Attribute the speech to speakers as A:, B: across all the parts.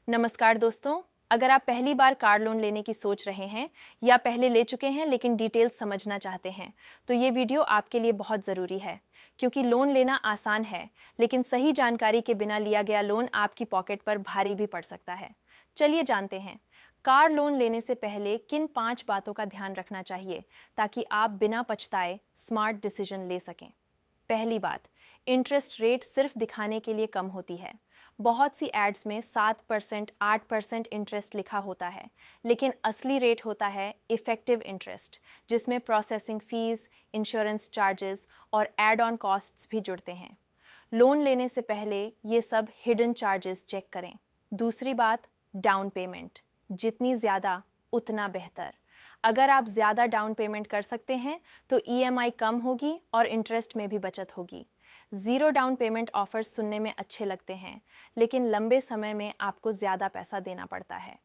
A: नमस्कार दोस्तों। अगर आप पहली बार कार लोन लेने की सोच रहे हैं या पहले ले चुके हैं लेकिन डिटेल्स समझना चाहते हैं, तो ये वीडियो आपके लिए बहुत ज़रूरी है। क्योंकि लोन लेना आसान है, लेकिन सही जानकारी के बिना लिया गया लोन आपकी पॉकेट पर भारी भी पड़ सकता है। चलिए जानते हैं, कार लोन लेने से पहले किन 5 बातों का ध्यान रखना चाहिए ताकि आप बिना पछताए स्मार्ट डिसीजन ले सकें। पहली बात, इंटरेस्ट रेट सिर्फ दिखाने के लिए कम होती है। बहुत सी एड्स में 7%, 8% इंटरेस्ट लिखा होता है, लेकिन असली रेट होता है इफेक्टिव इंटरेस्ट, जिसमें प्रोसेसिंग फीस, इंश्योरेंस चार्जेस और एड ऑन कॉस्ट्स भी जुड़ते हैं। लोन लेने से पहले ये सब हिडन चार्जेस चेक करें। दूसरी बात, डाउन पेमेंट। जितनी ज़्यादा उतना बेहतर। अगर आप ज़्यादा डाउन पेमेंट कर सकते हैं तो ईएमआई कम होगी और इंटरेस्ट में भी बचत होगी। ज़ीरो डाउन पेमेंट ऑफर्स सुनने में अच्छे लगते हैं, लेकिन लंबे समय में आपको ज़्यादा पैसा देना पड़ता है।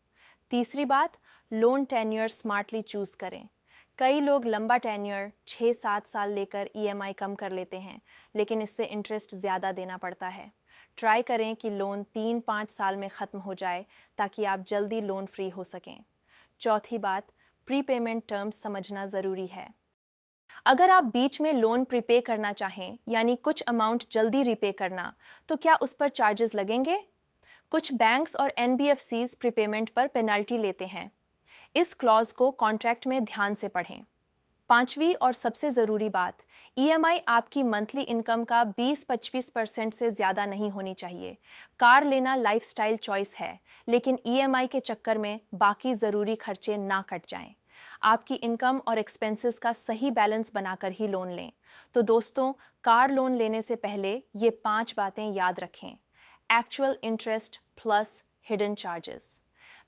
A: तीसरी बात, लोन टेन्योर स्मार्टली चूज़ करें। कई लोग लंबा टेन्योर 6-7 साल लेकर ईएमआई कम कर लेते हैं, लेकिन इससे इंटरेस्ट ज़्यादा देना पड़ता है। ट्राई करें कि लोन 3-5 साल में ख़त्म हो जाए ताकि आप जल्दी लोन फ्री हो सकें। चौथी बात, प्रीपेमेंट टर्म्स समझना ज़रूरी है। अगर आप बीच में लोन प्रीपे करना चाहें, यानी कुछ अमाउंट जल्दी रीपे करना, तो क्या उस पर चार्जेस लगेंगे? कुछ बैंक्स और एनबीएफसीज प्रीपेमेंट पर पेनल्टी लेते हैं। इस क्लॉज को कॉन्ट्रैक्ट में ध्यान से पढ़ें। पांचवी और सबसे ज़रूरी बात, ईएमआई आपकी मंथली इनकम का 20-25% से ज़्यादा नहीं होनी चाहिए। कार लेना लाइफस्टाइल चॉइस है, लेकिन ईएमआई के चक्कर में बाकी ज़रूरी खर्चे ना कट जाएं। आपकी इनकम और एक्सपेंसेस का सही बैलेंस बनाकर ही लोन लें। तो दोस्तों, कार लोन लेने से पहले ये 5 बातें याद रखें। Actual interest plus hidden charges,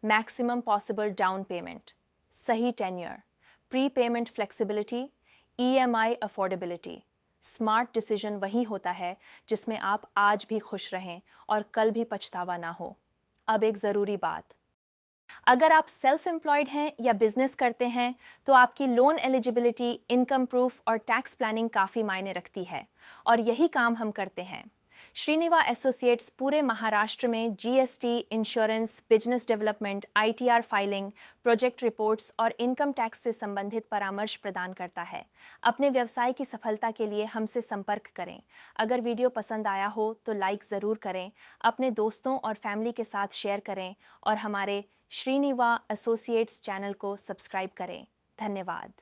A: maximum possible down payment, सही tenure, prepayment flexibility, EMI affordability. Smart decision वही होता है जिसमें आप आज भी खुश रहें और कल भी पछतावा ना हो। अब एक ज़रूरी बात, अगर आप सेल्फ एम्प्लॉयड हैं या बिजनेस करते हैं तो आपकी लोन एलिजिबिलिटी, इनकम प्रूफ और टैक्स प्लानिंग काफ़ी मायने रखती है, और यही काम हम करते हैं। श्रीनिवा एसोसिएट्स पूरे महाराष्ट्र में GST, insurance, business development, ITR filing, project reports और इनकम टैक्स से संबंधित परामर्श प्रदान करता है। अपने व्यवसाय की सफलता के लिए हमसे संपर्क करें। अगर वीडियो पसंद आया हो तो लाइक ज़रूर करें, अपने दोस्तों और फैमिली के साथ शेयर करें और हमारे श्रीनिवा एसोसिएट्स चैनल को सब्सक्राइब करें। धन्यवाद।